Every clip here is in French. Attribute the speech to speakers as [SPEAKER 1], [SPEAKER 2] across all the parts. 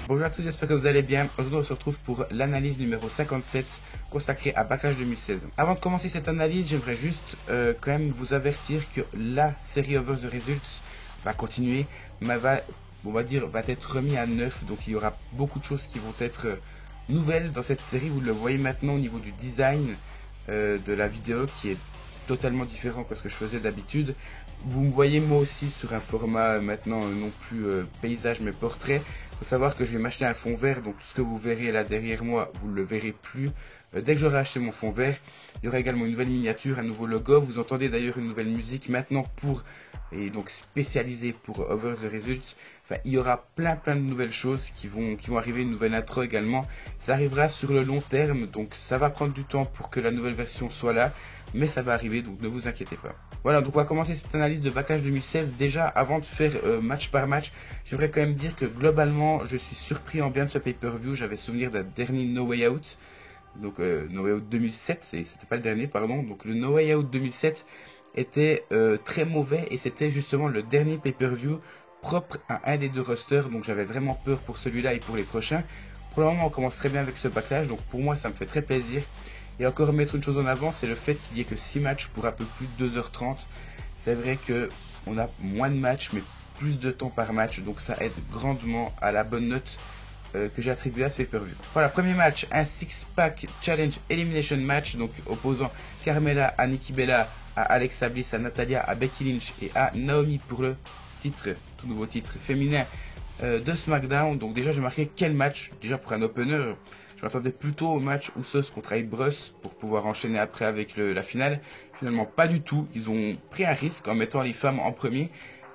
[SPEAKER 1] Bonjour à tous, j'espère que vous allez bien. Aujourd'hui on se retrouve pour l'analyse numéro 57 consacrée à Backlash 2016. Avant de commencer cette analyse, j'aimerais juste quand même vous avertir que la série Over the Results va continuer, mais va être remis à neuf. Donc il y aura beaucoup de choses qui vont être nouvelles dans cette série. Vous le voyez maintenant au niveau du design de la vidéo qui est totalement différent que ce que je faisais d'habitude. Vous me voyez moi aussi sur un format maintenant non plus paysage mais portrait. Il faut savoir que je vais m'acheter un fond vert, donc tout ce que vous verrez là derrière moi, vous ne le verrez plus dès que j'aurai acheté mon fond vert. Il y aura également une nouvelle miniature, un nouveau logo. Vous entendez d'ailleurs une nouvelle musique maintenant et donc spécialisée pour Over the Results. Enfin, il y aura plein de nouvelles choses qui vont arriver, une nouvelle intro également. Ça arrivera sur le long terme, donc ça va prendre du temps pour que la nouvelle version soit là, mais ça va arriver, donc ne vous inquiétez pas. Voilà, donc on va commencer cette analyse de Backlash 2016. Déjà, avant de faire match par match, j'aimerais quand même dire que globalement, je suis surpris en bien de ce pay-per-view. J'avais souvenir d'un dernier No Way Out, donc No Way Out 2007, c'était pas le dernier, pardon. Donc le No Way Out 2007 était très mauvais et c'était justement le dernier pay-per-view propre à un des deux rosters, donc j'avais vraiment peur pour celui-là et pour les prochains. Pour le moment, on commence très bien avec ce Backlash, donc pour moi, ça me fait très plaisir. Et encore mettre une chose en avant, c'est le fait qu'il n'y ait que 6 matchs pour un peu plus de 2h30. C'est vrai qu'on a moins de matchs, mais plus de temps par match, donc ça aide grandement à la bonne note que j'ai attribuée à ce pay-per-view. Voilà, premier match, un 6-pack challenge elimination match, donc opposant Carmella à Nikki Bella, à Alexa Bliss, à Natalya, à Becky Lynch et à Naomi pour le titre, tout nouveau titre féminin de SmackDown. Donc déjà j'ai marqué quel match, déjà pour un opener, je m'attendais plutôt au match Usos contre Brus pour pouvoir enchaîner après avec la finale. Finalement pas du tout, ils ont pris un risque en mettant les femmes en premier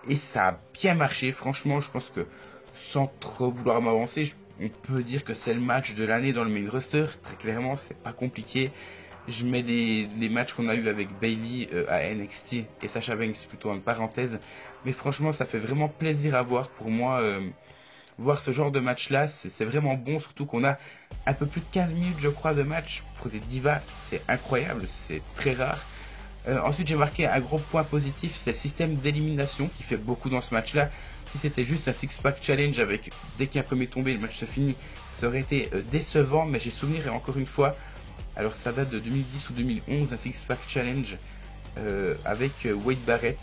[SPEAKER 1] et ça a bien marché. Franchement je pense que sans trop vouloir m'avancer, on peut dire que c'est le match de l'année dans le main roster, très clairement c'est pas compliqué. Je mets les matchs qu'on a eu avec Bayley à NXT et Sasha Banks plutôt en parenthèse. Mais franchement, ça fait vraiment plaisir à voir pour moi. Voir ce genre de match-là, c'est vraiment bon. Surtout qu'on a un peu plus de 15 minutes, je crois, de match pour des divas. C'est incroyable, c'est très rare. Ensuite, j'ai marqué un gros point positif, c'est le système d'élimination qui fait beaucoup dans ce match-là. Si c'était juste un six-pack challenge avec dès qu'il y a un premier tombé, le match se finit, ça aurait été décevant. Mais j'ai souvenir, et encore une fois, alors ça date de 2010 ou 2011, un six-pack challenge avec Wade Barrett.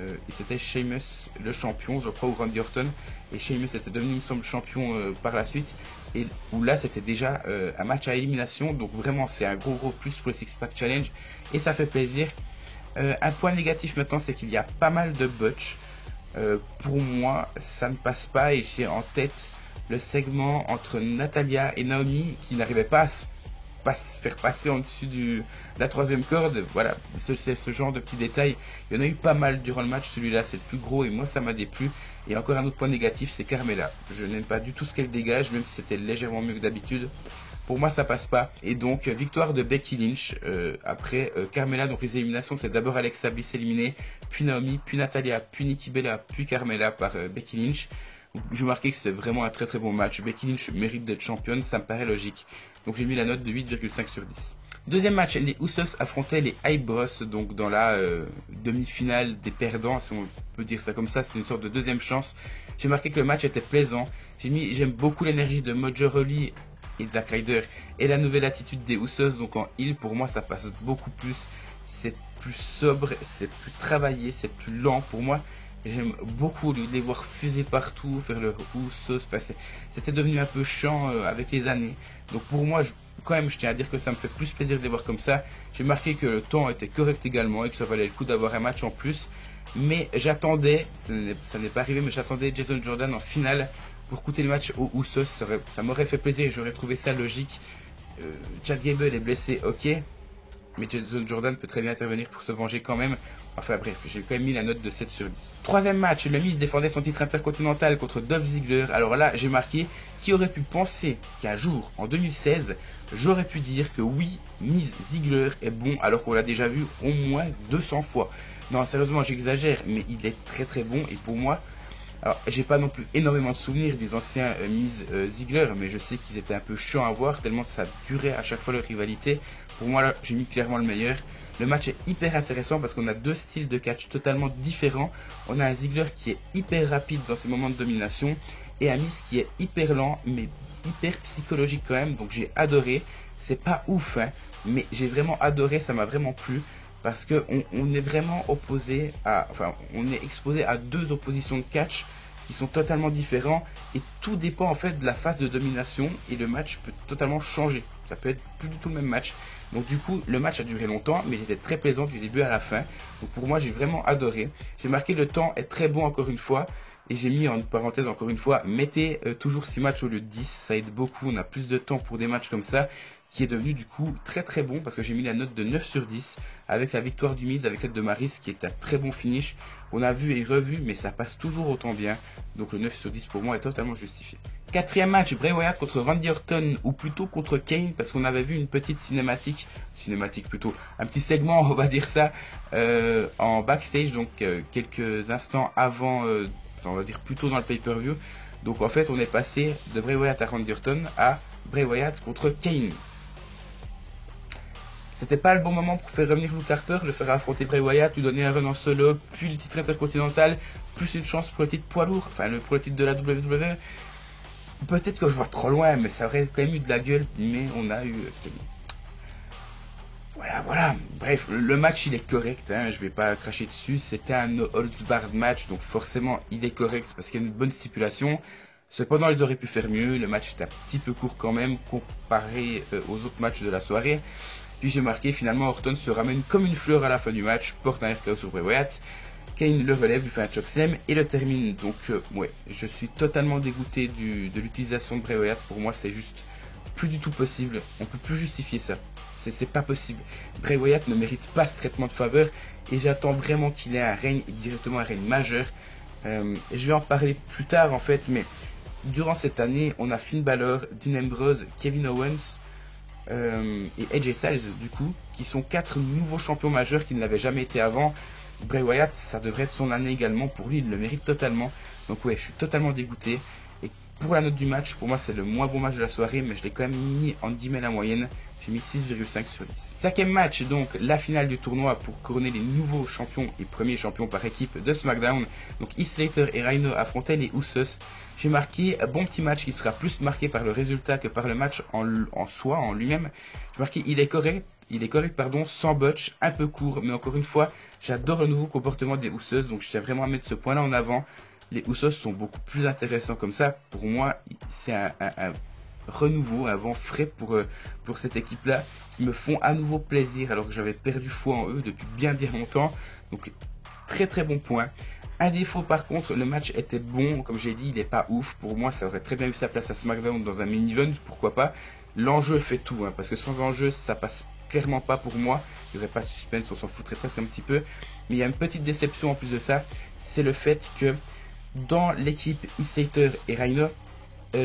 [SPEAKER 1] Et c'était Sheamus le champion, je crois, ou Randy Orton. Et Sheamus était devenu, il me semble, champion par la suite. Et où là, c'était déjà un match à élimination. Donc vraiment, c'est un gros plus pour le six-pack challenge. Et ça fait plaisir. Un point négatif maintenant, c'est qu'il y a pas mal de botch. Pour moi, ça ne passe pas. Et j'ai en tête le segment entre Natalya et Naomi qui n'arrivait pas à se faire passer en dessus de la troisième corde. Voilà, c'est ce genre de petits détails. Il y en a eu pas mal durant le match. Celui-là, c'est le plus gros et moi, ça m'a déplu. Et encore un autre point négatif, c'est Carmella. Je n'aime pas du tout ce qu'elle dégage, même si c'était légèrement mieux que d'habitude. Pour moi, ça passe pas. Et donc, victoire de Becky Lynch après Carmella. Donc, les éliminations, c'est d'abord Alexa Bliss éliminée, puis Naomi, puis Natalya, puis Nikki Bella, puis Carmella par Becky Lynch. Je marquais que c'était vraiment un très bon match. Becky Lynch mérite d'être championne, ça me paraît logique. Donc j'ai mis la note de 8,5 sur 10. Deuxième match, les Usos affrontaient les Bros, donc dans la demi-finale des perdants, si on peut dire ça comme ça, c'est une sorte de deuxième chance. J'ai marqué que le match était plaisant. J'aime beaucoup l'énergie de Mojo Rawley et Zack Ryder et la nouvelle attitude des Usos, donc en heel, pour moi ça passe beaucoup plus. C'est plus sobre, c'est plus travaillé, c'est plus lent pour moi. J'aime beaucoup les voir fuser partout, faire le Usos. C'était devenu un peu chiant avec les années. Donc pour moi, quand même, je tiens à dire que ça me fait plus plaisir de les voir comme ça. J'ai marqué que le temps était correct également et que ça valait le coup d'avoir un match en plus. Mais j'attendais, ça n'est pas arrivé, mais j'attendais Jason Jordan en finale pour coûter le match aux Usos. Ça m'aurait fait plaisir et j'aurais trouvé ça logique. Chad Gable est blessé, ok. Mais Jason Jordan peut très bien intervenir pour se venger quand même. Enfin bref, j'ai quand même mis la note de 7 sur 10. Troisième match, le Miz défendait son titre intercontinental contre Dolph Ziggler. Alors là, j'ai marqué, qui aurait pu penser qu'un jour, en 2016, j'aurais pu dire que oui, Miz Ziggler est bon alors qu'on l'a déjà vu au moins 200 fois. Non, sérieusement, j'exagère, mais il est très bon. Et pour moi, alors j'ai pas non plus énormément de souvenirs des anciens Miz Ziggler, mais je sais qu'ils étaient un peu chiants à voir, tellement ça durait à chaque fois leur rivalité. Pour moi, là, j'ai mis clairement le meilleur. Le match est hyper intéressant parce qu'on a deux styles de catch totalement différents. On a un Ziggler qui est hyper rapide dans ses moments de domination et un Miz qui est hyper lent, mais hyper psychologique quand même, donc j'ai adoré. C'est pas ouf, hein, mais j'ai vraiment adoré, ça m'a vraiment plu. Parce qu'on est vraiment opposé à, enfin, on est exposé à deux oppositions de catch qui sont totalement différents et tout dépend en fait de la phase de domination et le match peut totalement changer. Ça peut être plus du tout le même match. Donc du coup, le match a duré longtemps, mais il était très plaisant du début à la fin. Donc pour moi, j'ai vraiment adoré. J'ai marqué le temps est très bon encore une fois. Et j'ai mis en parenthèse encore une fois, mettez toujours 6 matchs au lieu de 10, ça aide beaucoup, on a plus de temps pour des matchs comme ça, qui est devenu du coup très très bon, parce que j'ai mis la note de 9 sur 10, avec la victoire du Miz, avec l'aide de Maryse, qui est un très bon finish. On a vu et revu, mais ça passe toujours autant bien, donc le 9 sur 10 pour moi est totalement justifié. Quatrième match, Bray Wyatt contre Randy Orton, ou plutôt contre Kane, parce qu'on avait vu une petite cinématique plutôt, un petit segment, on va dire ça, en backstage, donc quelques instants avant... on va dire plutôt dans le pay-per-view. Donc en fait on est passé de Bray Wyatt à Randy Orton à Bray Wyatt contre Kane. C'était pas le bon moment pour faire revenir Luke Harper, le faire affronter Bray Wyatt, lui donner un run en solo, puis le titre intercontinental, plus une chance pour le titre poids lourd, enfin pour le titre de la WWE. Peut-être que je vois trop loin, mais ça aurait quand même eu de la gueule, mais on a eu Kane. Voilà. Bref, le match il est correct, hein, je vais pas cracher dessus. C'était un no holds barred match, donc forcément il est correct parce qu'il y a une bonne stipulation. Cependant, ils auraient pu faire mieux. Le match est un petit peu court quand même comparé aux autres matchs de la soirée. Puis j'ai marqué finalement Orton se ramène comme une fleur à la fin du match, porte un RKO sur Bray Wyatt. Kane le relève, lui fait un chokeslam et le termine. Donc ouais, je suis totalement dégoûté de l'utilisation de Bray Wyatt. Pour moi, c'est juste plus du tout possible. On peut plus justifier ça. C'est pas possible. Bray Wyatt ne mérite pas ce traitement de faveur et j'attends vraiment qu'il ait un règne et directement un règne majeur. Je vais en parler plus tard en fait, mais durant cette année, on a Finn Balor, Dean Ambrose, Kevin Owens et AJ Styles du coup, qui sont 4 nouveaux champions majeurs qui ne l'avaient jamais été avant. Bray Wyatt, ça devrait être son année également. Pour lui, il le mérite totalement. Donc ouais, je suis totalement dégoûté. Et pour la note du match, pour moi, c'est le moins bon match de la soirée, mais je l'ai quand même mis en guillemets la moyenne. J'ai mis 6,5 sur 10. Cinquième match, donc la finale du tournoi pour couronner les nouveaux champions et premiers champions par équipe de SmackDown. Donc Heath Slater et Rhino affrontaient les Usos. J'ai marqué un bon petit match qui sera plus marqué par le résultat que par le match en soi, en lui-même. J'ai marqué il est correct, sans botch, un peu court, mais encore une fois, j'adore le nouveau comportement des Usos, donc je tiens vraiment à mettre ce point-là en avant. Les Usos sont beaucoup plus intéressants comme ça. Pour moi, c'est un renouveau, un vent frais pour cette équipe-là, qui me font à nouveau plaisir alors que j'avais perdu foi en eux depuis bien longtemps. Donc très très bon point. Un défaut par contre, le match était bon, comme j'ai dit, il n'est pas ouf. Pour moi, ça aurait très bien eu sa place à SmackDown dans un main event, pourquoi pas. L'enjeu fait tout, hein, parce que sans enjeu, ça passe clairement pas pour moi. Il n'y aurait pas de suspense, on s'en foutrait presque un petit peu. Mais il y a une petite déception en plus de ça, c'est le fait que dans l'équipe Heath Slater et Rhino,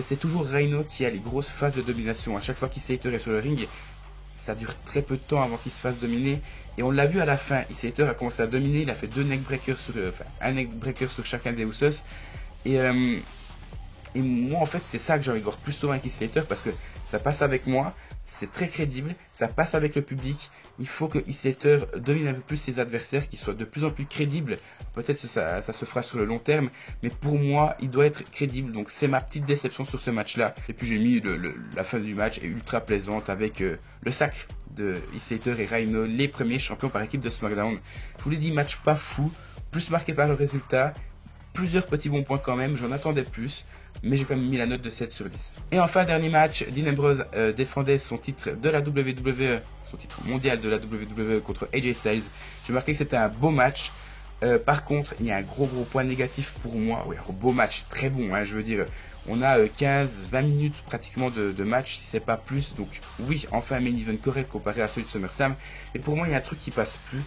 [SPEAKER 1] c'est toujours Rhino qui a les grosses phases de domination. À chaque fois qu'Heath Slater est sur le ring, ça dure très peu de temps avant qu'il se fasse dominer. Et on l'a vu à la fin, Heath Slater a commencé à dominer, il a fait un neck breaker sur chacun des Usos. Et moi en fait c'est ça que j'ai envie de voir plus souvent avec Heath Slater, parce que ça passe avec moi, c'est très crédible, ça passe avec le public. Il faut que Heath Slater domine un peu plus ses adversaires, qu'il soit de plus en plus crédible. Peut-être que ça se fera sur le long terme, mais pour moi il doit être crédible. Donc c'est ma petite déception sur ce match là. Et puis j'ai mis la fin du match est ultra plaisante avec le sacre de Heath Slater et Rhino, les premiers champions par équipe de SmackDown. Je vous l'ai dit, match pas fou, plus marqué par le résultat. Plusieurs petits bons points quand même, j'en attendais plus, mais j'ai quand même mis la note de 7 sur 10. Et enfin, dernier match, Dean Ambrose défendait son titre de la WWE, son titre mondial de la WWE contre AJ Styles. J'ai marqué que c'était un beau match. Par contre, il y a un gros point négatif pour moi. Oui, un beau match, très bon, hein, je veux dire. On a 15-20 minutes pratiquement de match, si c'est pas plus. Donc oui, enfin un main event correct comparé à celui de SummerSlam. Et pour moi, il y a un truc qui passe plus.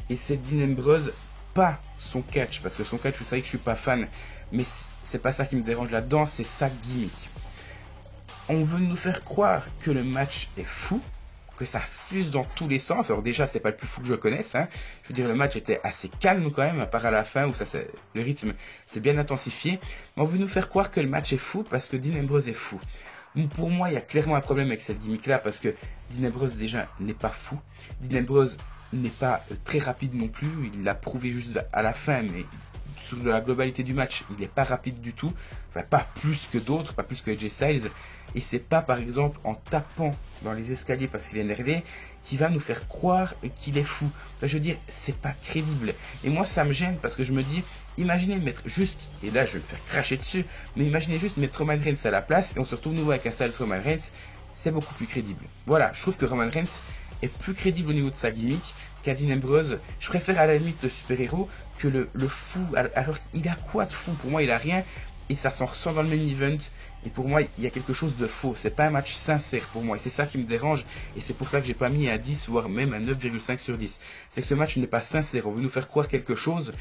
[SPEAKER 1] Et c'est Dean Ambrose, pas son catch, parce que son catch, vous savez que je suis pas fan, mais c'est pas ça qui me dérange là-dedans, c'est sa gimmick. On veut nous faire croire que le match est fou, que ça fuse dans tous les sens. Alors déjà, c'est pas le plus fou que je connaisse, hein. Je veux dire, le match était assez calme quand même, à part à la fin où le rythme s'est bien intensifié. Mais on veut nous faire croire que le match est fou parce que Dean Ambrose est fou. Pour moi, il y a clairement un problème avec cette gimmick-là, parce que Dean Ambrose déjà n'est pas fou. Dean Ambrose n'est pas très rapide non plus, il l'a prouvé juste à la fin, mais sur la globalité du match, il n'est pas rapide du tout. Enfin, pas plus que d'autres, pas plus que AJ Styles. Et c'est pas, par exemple, en tapant dans les escaliers parce qu'il est énervé, qui va nous faire croire qu'il est fou. Enfin, je veux dire, c'est pas crédible. Et moi, ça me gêne parce que je me dis, imaginez mettre juste, et là, je vais me faire cracher dessus, mais imaginez juste mettre Roman Reigns à la place et on se retrouve nouveau avec un Styles Roman Reigns. C'est beaucoup plus crédible. Voilà, je trouve que Roman Reigns est plus crédible au niveau de sa gimmick qu'à Dean Ambrose. Je préfère à la limite le super-héros que le fou. Alors, il a quoi de fou? Pour moi, il a rien. Et ça s'en ressent dans le main event. Et pour moi, il y a quelque chose de faux. C'est pas un match sincère pour moi. Et c'est ça qui me dérange. Et c'est pour ça que j'ai pas mis un 10, voire même un 9,5 sur 10. C'est que ce match n'est pas sincère. On veut nous faire croire quelque chose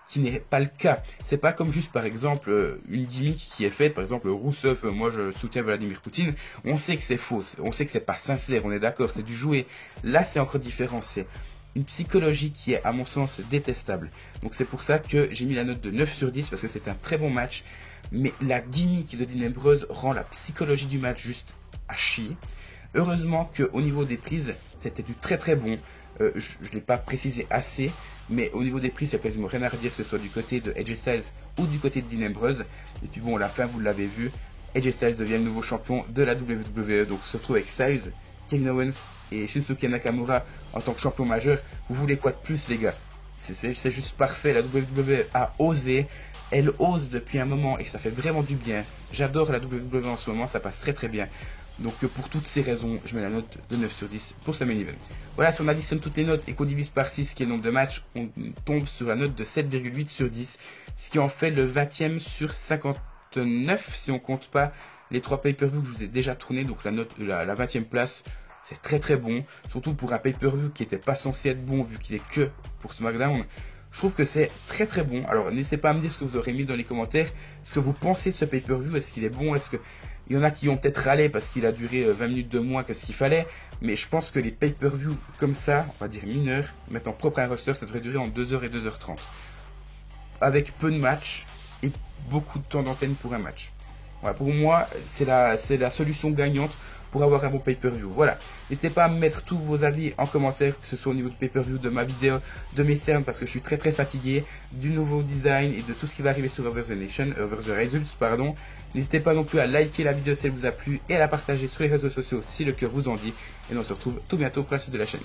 [SPEAKER 1] qui n'est pas le cas. C'est pas comme juste, par exemple, une gimmick qui est faite, par exemple, Rousseff, moi je soutiens Vladimir Poutine. On sait que c'est faux. On sait que c'est pas sincère. On est d'accord. C'est du jouet. Là, c'est encore différent. C'est une psychologie qui est, à mon sens, détestable. Donc c'est pour ça que j'ai mis la note de 9 sur 10 parce que c'est un très bon match. Mais la gimmick de Dean Ambrose rend la psychologie du match juste à chier. Heureusement qu'au niveau des prises, c'était du très très bon. Je ne l'ai pas précisé assez, mais au niveau des prises, il n'y a quasiment rien à redire, que ce soit du côté de AJ Styles ou du côté de Dean Ambrose. Et puis bon, à la fin, vous l'avez vu, AJ Styles devient le nouveau champion de la WWE. Donc on se retrouve avec Styles, Kevin Owens et Shinsuke Nakamura en tant que champion majeur. Vous voulez quoi de plus, les gars? C'est juste parfait. La WWE a osé. Elle ose depuis un moment et ça fait vraiment du bien. J'adore la WWE en ce moment, ça passe très très bien. Donc pour toutes ces raisons, je mets la note de 9 sur 10 pour ce main event. Voilà, si on additionne toutes les notes et qu'on divise par 6, qui est le nombre de matchs, on tombe sur la note de 7,8 sur 10. Ce qui en fait le 20e sur 59 si on compte pas les 3 pay-per-view que je vous ai déjà tourné. Donc la 20e place, c'est très très bon. Surtout pour un pay-per-view qui n'était pas censé être bon vu qu'il est que pour SmackDown. Je trouve que c'est très très bon. Alors n'hésitez pas à me dire ce que vous aurez mis dans les commentaires. Ce que vous pensez de ce pay-per-view. Est-ce qu'il est bon? Est-ce que il y en a qui ont peut-être râlé parce qu'il a duré 20 minutes de moins que ce qu'il fallait. Mais je pense que les pay-per-view comme ça, on va dire mineurs, mettant propre à un roster, ça devrait durer en 2h et 2h30. Avec peu de matchs et beaucoup de temps d'antenne pour un match. Voilà, pour moi, c'est la solution gagnante pour avoir un bon pay-per-view. Voilà. N'hésitez pas à me mettre tous vos avis en commentaire, que ce soit au niveau du pay-per-view, de ma vidéo, de mes cernes, parce que je suis très très fatigué du nouveau design et de tout ce qui va arriver sur Over the Results, pardon. N'hésitez pas non plus à liker la vidéo si elle vous a plu et à la partager sur les réseaux sociaux si le cœur vous en dit. Et on se retrouve tout bientôt pour la suite de la chaîne.